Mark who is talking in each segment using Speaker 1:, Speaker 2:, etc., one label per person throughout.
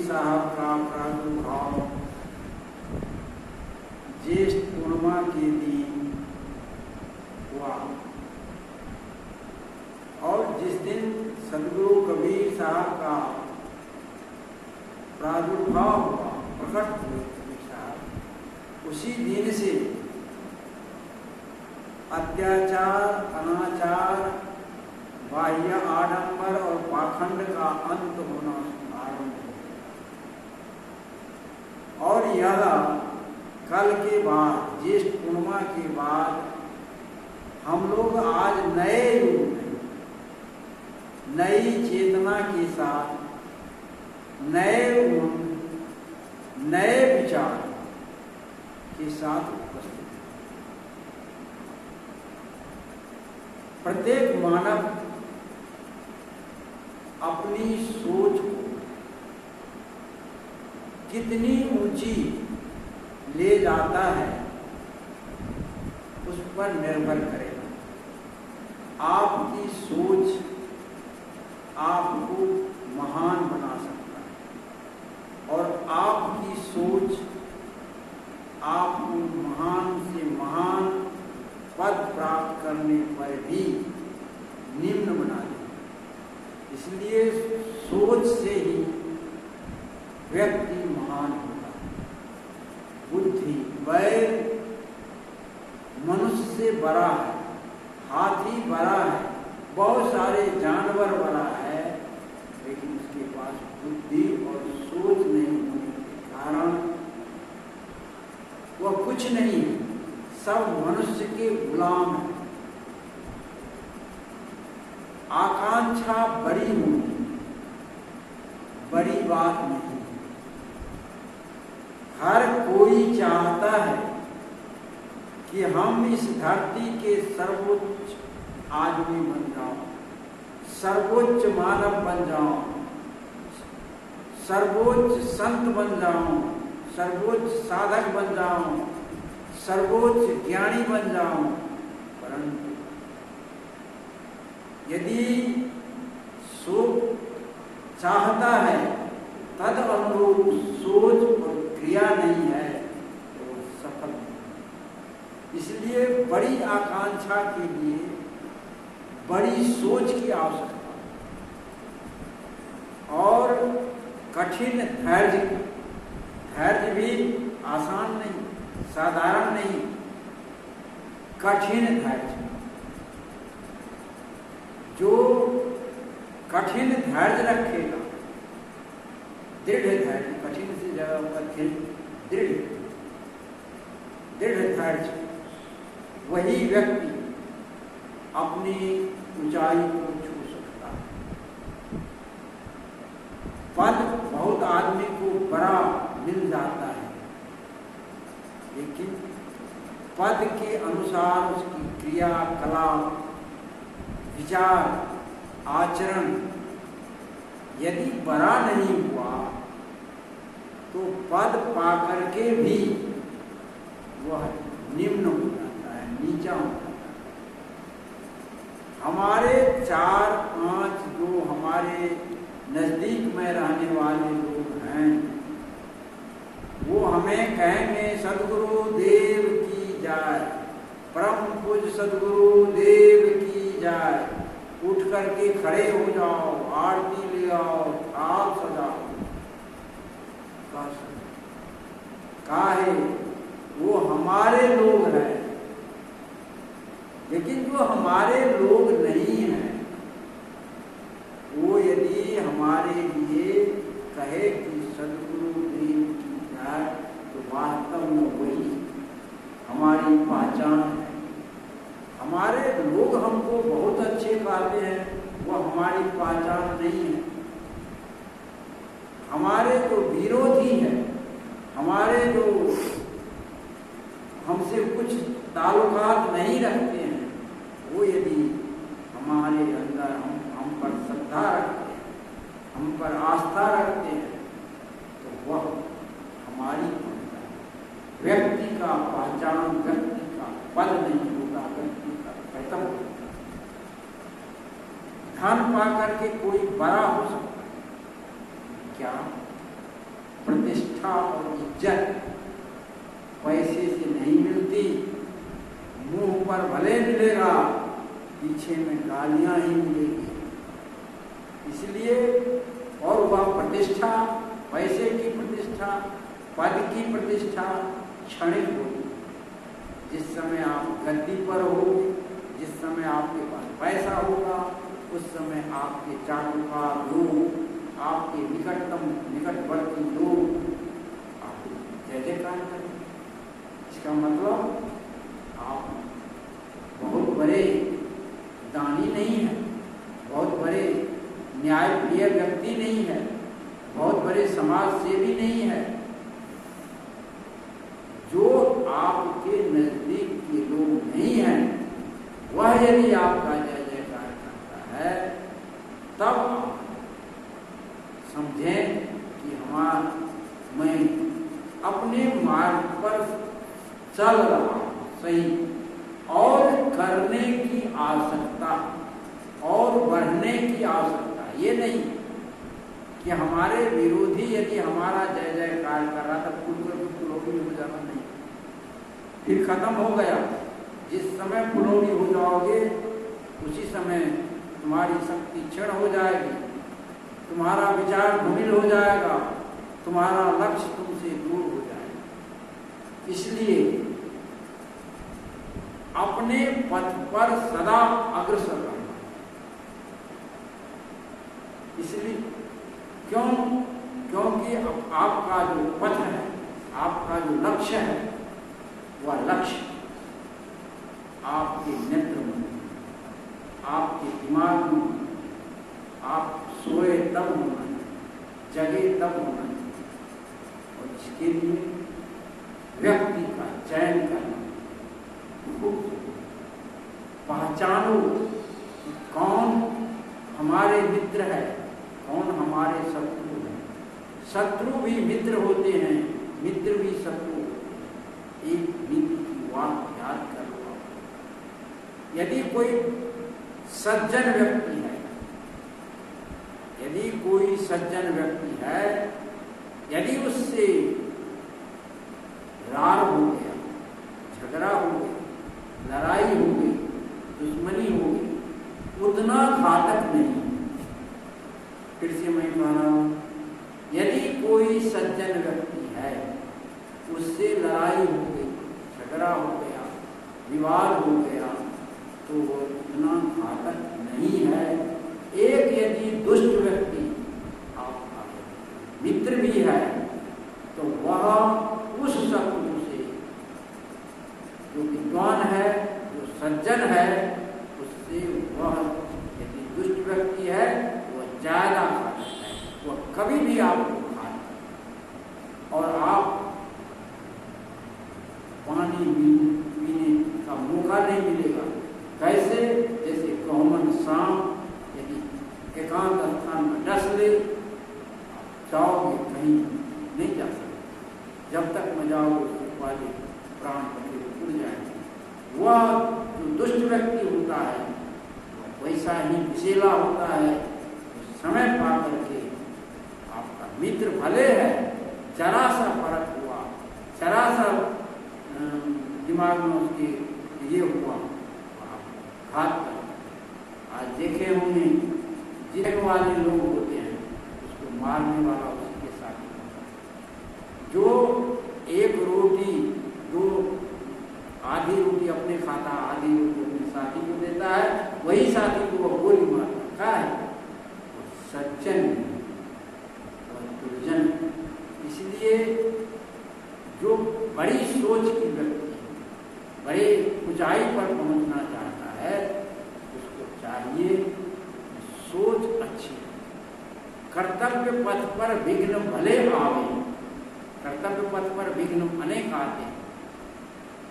Speaker 1: साहब का प्रादुर्भाव ज्येष्ठ पूर्णिमा के दिन हुआ और जिस दिन सदगुरु कबीर साहब का प्रादुर्भाव हुआ, प्रकट हुए कबीर साहब, उसी दिन से अत्याचार, अनाचार, बाह्य आडंबर और पाखंड का अंत होना आरंभ हो। और यह कल के बाद, ज्येष्ठ पूर्णिमा के बाद, हम लोग आज नए युग में नई चेतना के साथ, नए विचार के साथ उपस्थित हैं। प्रत्येक मानव अपनी सोच को कितनी ऊंची ले जाता है उस पर निर्भर करेगा। आपकी सोच आपको महान बना सकता है और आपकी सोच आपको महान से महान पद प्राप्त करने पर भी निम्न बना देगा। इसलिए सोच से ही व्यक्ति महान होता है। बुद्धि, वैर मनुष्य से बड़ा है, हाथी बड़ा है, बहुत सारे जानवर बड़ा है, लेकिन उसके पास बुद्धि और सोच नहीं होने के कारण वह कुछ नहीं है, सब मनुष्य के गुलाम है। आकांक्षा बड़ी होगी, बड़ी बात नहीं। हर कोई चाहता है कि हम इस धरती के सर्वोच्च आदमी बन जाओ, सर्वोच्च मानव बन जाओ, सर्वोच्च संत बन जाओ, सर्वोच्च साधक बन जाओ, सर्वोच्च ज्ञानी बन जाओ। परंतु यदि सो चाहता है तद अनुरूप सोच और क्रिया नहीं है तो सफल नहीं। इसलिए बड़ी आकांक्षा के लिए बड़ी सोच की आवश्यकता और कठिन धैर्य। धैर्य भी आसान नहीं, साधारण नहीं, कठिन धैर्य। जो कठिन धैर्य रखेगा, दृढ़ धैर्य, कठिन से ज्यादा कठिन, दृढ़ धैर्य, वही व्यक्ति अपनी ऊंचाई को छू सकता है। पद बहुत आदमी को बड़ा मिल जाता है, लेकिन पद के अनुसार उसकी क्रिया, कला, विचार, आचरण यदि बड़ा नहीं हुआ तो पद पाकर के भी वह निम्न हो जाता है, नीचा हो जाता है। हमारे 4-5 जो हमारे नजदीक में रहने वाले लोग हैं, वो हमें कहेंगे सदगुरु देव की जाय, परम पूज्य सदगुरु देव की जाय, उठ करके खड़े हो जाओ, आरती ले आओ, थाल सजाओ। काहे? वो हमारे लोग हैं, लेकिन जो हमारे लोग नहीं हैं, वो यदि हमारे लिए कहे कि सदगुरु देव की जाय, तो वास्तव में वही हमारी पहचान है। हमारे लोग हमको बहुत अच्छे कहते हैं, वो हमारी पहचान नहीं है। हमारे जो विरोधी हैं, हमारे जो हमसे कुछ ताल्लुकात नहीं रखते हैं, वो यदि हमारे अंदर हम पर श्रद्धा रखते हैं, हम पर आस्था रखते हैं, तो वह हमारी पहचान। व्यक्ति का पहचान, व्यक्ति का पद नहीं होता, व्यक्ति का कर्तव्य होता। धन पा करके कोई बड़ा हो सकता है क्या? प्रतिष्ठा और इज्जत पैसे से नहीं मिलती। मुंह पर भले मिलेगा, पीछे में गालियां ही मिलेगी। इसलिए और वह प्रतिष्ठा, पैसे की प्रतिष्ठा, पद की प्रतिष्ठा क्षणिक होगी। जिस समय आप गद्दी पर हो, जिस समय आपके पास पैसा होगा, उस समय आपके चाटुकार लोग, आपके निकटवर्ती लोग आपको जय जयकार करें। इसका मतलब आप बहुत बड़े दानी नहीं है, बहुत बड़े न्यायप्रिय व्यक्ति नहीं है, बहुत बड़े समाज सेवी नहीं है। जो आपके नजदीक के लोग नहीं हैं, वह यदि आपका जय जयकार करता है, तब आप समझें कि मैं अपने मार्ग पर चल रहा हूं सही, और करने की आवश्यकता और बढ़ने की आवश्यकता। ये नहीं कि हमारे विरोधी यदि हमारा जय जयकार कर रहा था, पुलोगी हो जाना नहीं, फिर खत्म हो गया। जिस समय पुलोगी हो जाओगे, उसी समय तुम्हारी शक्ति क्षीण हो जाएगी, तुम्हारा विचार धूमिल हो जाएगा, तुम्हारा लक्ष्य तुमसे दूर हो जाएगा। इसलिए अपने पथ पर सदा अग्रसर रहना। इसलिए क्योंकि आपका जो पथ है, आपका जो लक्ष्य है, वह लक्ष्य आपके नेत्र में, आपके दिमाग में, आप सोए तब होना है, जगे तब होना है। और इसके लिए व्यक्ति का चयन करना, पहचानो कि कौन हमारे मित्र है, कौन हमारे शत्रु है। शत्रु भी मित्र होते हैं, मित्र भी शत्रु। एक नीति की बात याद कर लो। यदि कोई सज्जन व्यक्ति है, यदि कोई सज्जन व्यक्ति है, यदि उससे रार हो गया, झगड़ा हो गया, लड़ाई हो गई, दुश्मनी हो गई, उतना घातक नहीं। फिर से मैं कह रहा हूं, यदि कोई सज्जन व्यक्ति है, उससे लड़ाई हो गई, झगड़ा हो गया, विवाद हो गया, तो वो उतना घातक नहीं है। एक यदि दुष्ट व्यक्ति आपका मित्र भी है, तो वह उस शत्रु से, जो विद्वान है, जो सज्जन है, उससे वह यदि दुष्ट व्यक्ति है, वह ज्यादा घातक है। वह कभी भी आपको घातक, और आप पानी पीने का मौका नहीं मिलेगा। कैसे? जैसे गौमन सांप यदि एकांत स्थान में डस ले, जाओगे कहीं नहीं जा सकते। जब तक न जाओगे, उसके पहले प्राण पखेरु उड़ जाएंगे। वह जो दुष्ट व्यक्ति होता है, वैसा ही विषेला होता है। समय पा करके आपका मित्र भले है, जरा सा फर्क हुआ, जरा सा दिमाग में उसके ये हुआ, घात कर। आज देखे होंगे, जितने वाले लोग होते हैं, उसको मारने वाला उसी के साथ होता है। जो एक रोटी, दो आधी रोटी अपने खाता, आधी रोटी अपने साथी को देता है, वही साथी को वो गोली मारता है। सज्जन और दुर्जन। इसलिए जो बड़ी सोच की व्यक्ति, बड़े ऊंचाई पर पहुंचना चाहता है, उसको चाहिए सोच अच्छी। कर्तव्य पथ पर विघ्न भले आवे, कर्तव्य पथ पर विघ्न अनेक आते हैं।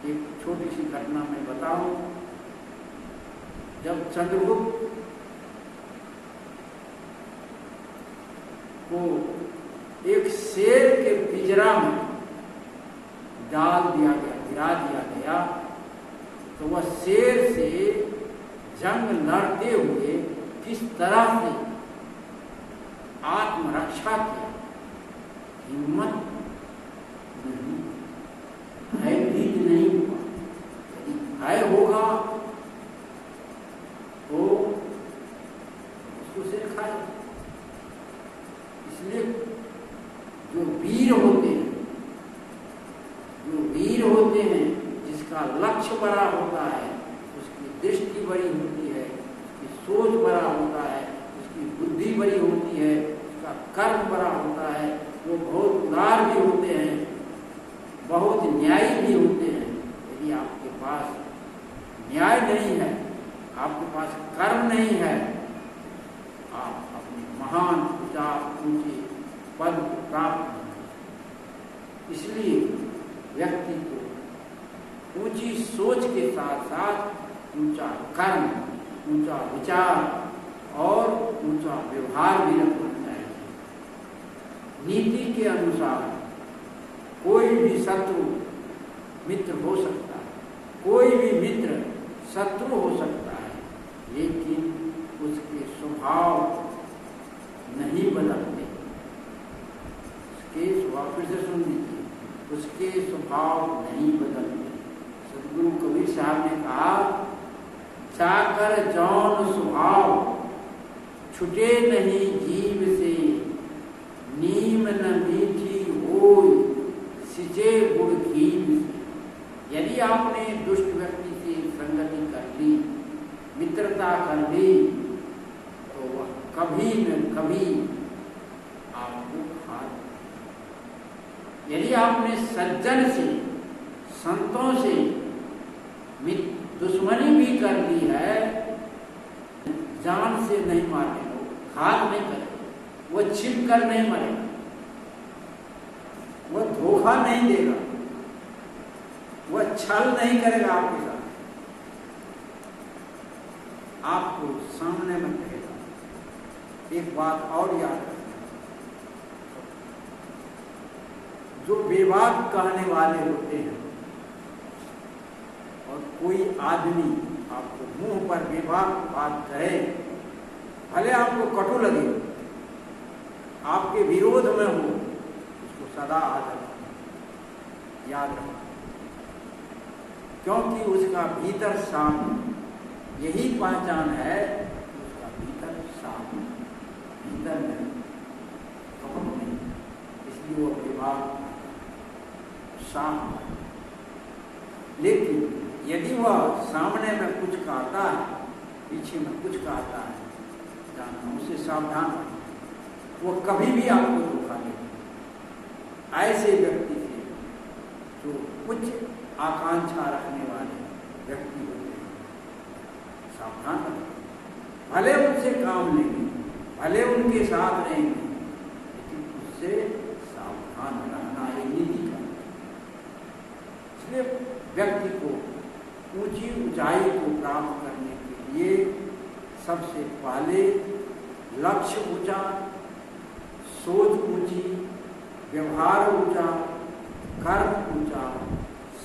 Speaker 1: एक छोटी सी घटना मैं बताऊं। जब चंद्रगुप्त को एक शेर के पिंजरा में डाल दिया गया, गिरा दिया गया, तो वह शेर से जंग लड़ते हुए किस तरह से आत्मरक्षा किया, हिम्मत नहीं, भयभीत नहीं हुआ। यदि भय होगा तो उसको सिर खाए। इसलिए जो वीर होते हैं, जिसका लक्ष्य बड़ा होता है, उसकी दृष्टि बड़ी होती है, उसकी सोच बड़ा होता है, उसकी बुद्धि बड़ी होती है, उसका कर्म बड़ा होता है, वो बहुत उदार भी होते हैं, बहुत न्यायी भी होते हैं। यदि आपके पास न्याय नहीं है, आपके पास कर्म नहीं है, आप अपने महान ऊंचे पद प्राप्त नहीं। इसलिए व्यक्ति को ऊंची सोच के साथ साथ ऊंचा कर्म, ऊंचा विचार और ऊंचा व्यवहार भी रखना चाहिए। नीति के अनुसार कोई भी शत्रु मित्र हो सकता है, कोई भी मित्र शत्रु हो सकता है, लेकिन उसके स्वभाव नहीं बदलते। उसके स्वभाव, फिर से सुन लीजिए, उसके स्वभाव नहीं बदलते। सदगुरु कबीर साहब ने कहा, चाकर जौन स्वभाव छुटे नहीं जीव से, नीम न मीठी होय सिजे गुड़ घीव से। यदि आपने दुष्ट व्यक्ति से संगति कर ली, मित्रता कर ली, तो वह कभी न कभी आपको खा। यदि आपने सज्जन से, संतों से दुश्मनी भी कर ली है, जान से नहीं मारने को, घात नहीं करेगा, वो छिप कर नहीं मरेगा, वो धोखा नहीं देगा, वह छल नहीं करेगा आपके साथ, आपको सामने में कहेगा। एक बात और याद रखना, जो बेबाक कहने वाले होते हैं, और कोई आदमी आपको मुंह पर बेबाक बात कहे, भले आपको कटु लगे, आपके विरोध में हो, उसको सदा याद रखना, क्योंकि उसका भीतर साफ, यही पहचान है कि उसका भीतर साफ, भीतर नहीं, कपट नहीं, इसलिए वो विभाग साफ। लेकिन यदि वह सामने में कुछ कहता है, पीछे में कुछ कहता है, जानना उससे सावधान, वो कभी भी आपको धोखा नहीं। ऐसे व्यक्ति से जो कुछ आकांक्षा रखने वाले व्यक्ति होते हैं, सावधान रखें। भले उनसे काम लेंगे, भले उनके साथ रहेंगे, लेकिन उससे सावधान रहना ये नीति का। इसलिए व्यक्ति को ऊंची ऊंचाई को प्राप्त करने के लिए सबसे पहले लक्ष्य ऊंचा, सोच ऊंची, व्यवहार ऊंचा, कर्म ऊंचा,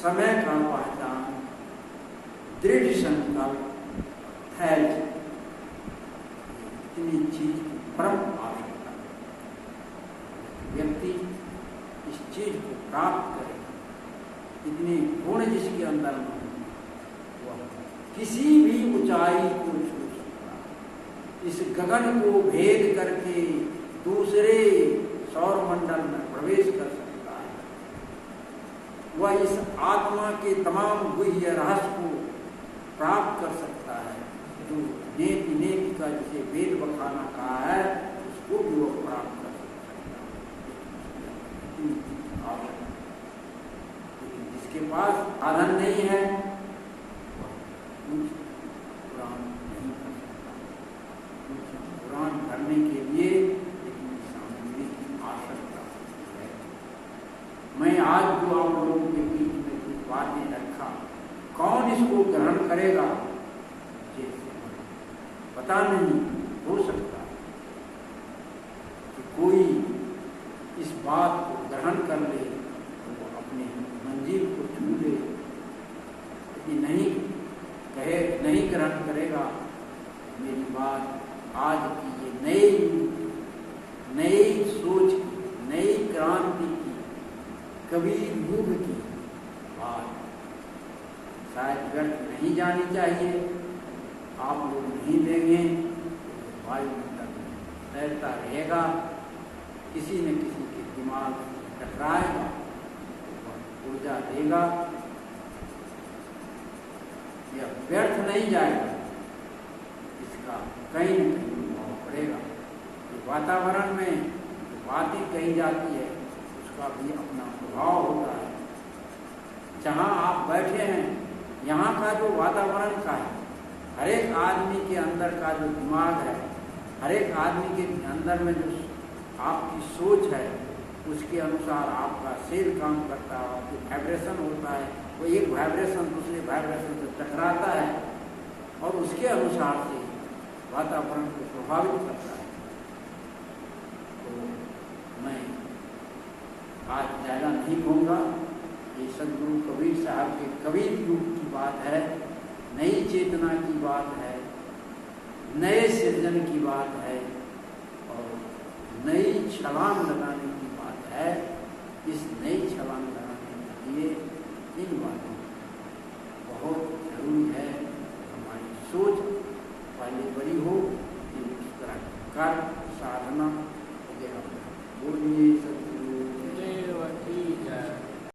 Speaker 1: समय का पहचान, दृढ़ संकल्प, धैर्य, इतनी चीज की परम आवश्यकता। व्यक्ति इस चीज को प्राप्त करे, इतने गुण जिसके अंदर में, वह किसी भी ऊंचाई को छू सकता है। इस गगन को भेद करके दूसरे सौरमंडल में प्रवेश कर सकता है। वह इस आत्मा के तमाम गुह्य रहस्य को प्राप्त कर सकता है, जो नेति नेति का जिसे वेद बखाना कहा है, उसको भी वह प्राप्त कर सकता है। जिसके पास साधन नहीं है, पुराण नहीं कर सकता। पुराण करने के लिए इतनी सामग्री की आवश्यकता है। मैं आज जो आप लोगों के बीच में कुछ बातें रखा, कौन इसको ग्रहण करेगा पता नहीं। हो सकता है कि कोई इस बात को ग्रहण कर ले, तो वो अपने मंजिल को छू ले, यदि नहीं ग्रहण करेगा, मेरी बात आज की ये नई सोच, नई क्रांति कबीर युग की बात शायद व्यर्थ नहीं जानी चाहिए। आप लोग नहीं देंगे तो वायुमंडल में तैरता रहेगा, किसी न किसी के दिमाग से टकराएगा, ऊर्जा देगा, यह व्यर्थ नहीं जाएगा, इसका कहीं न कहीं प्रभाव पड़ेगा। वातावरण में जो बातें कही जाती है उसका भी अपना प्रभाव होता है। जहाँ आप बैठे हैं यहाँ का जो वातावरण का है, हर एक आदमी के अंदर का जो दिमाग है, हर एक आदमी के अंदर में जो आपकी सोच है उसके अनुसार आपका शरीर काम करता है, आपकी वाइब्रेशन होता है, वो एक वाइब्रेशन दूसरे वाइब्रेशन से टकराता है और उसके अनुसार से वातावरण को प्रभावित करता है। तो मैं आज ज़्यादा नहीं कहूँगा, ये सदगुरु कबीर साहब के कबीर युग की बात है, नई चेतना की बात है, नए सृजन की बात है और नई छलांग लगाने की बात है। इस नई छलांग लगाने के लिए इन बातों बहुत जरूरी है हमारी सोच पहले बड़ी हो कि उस तरह कर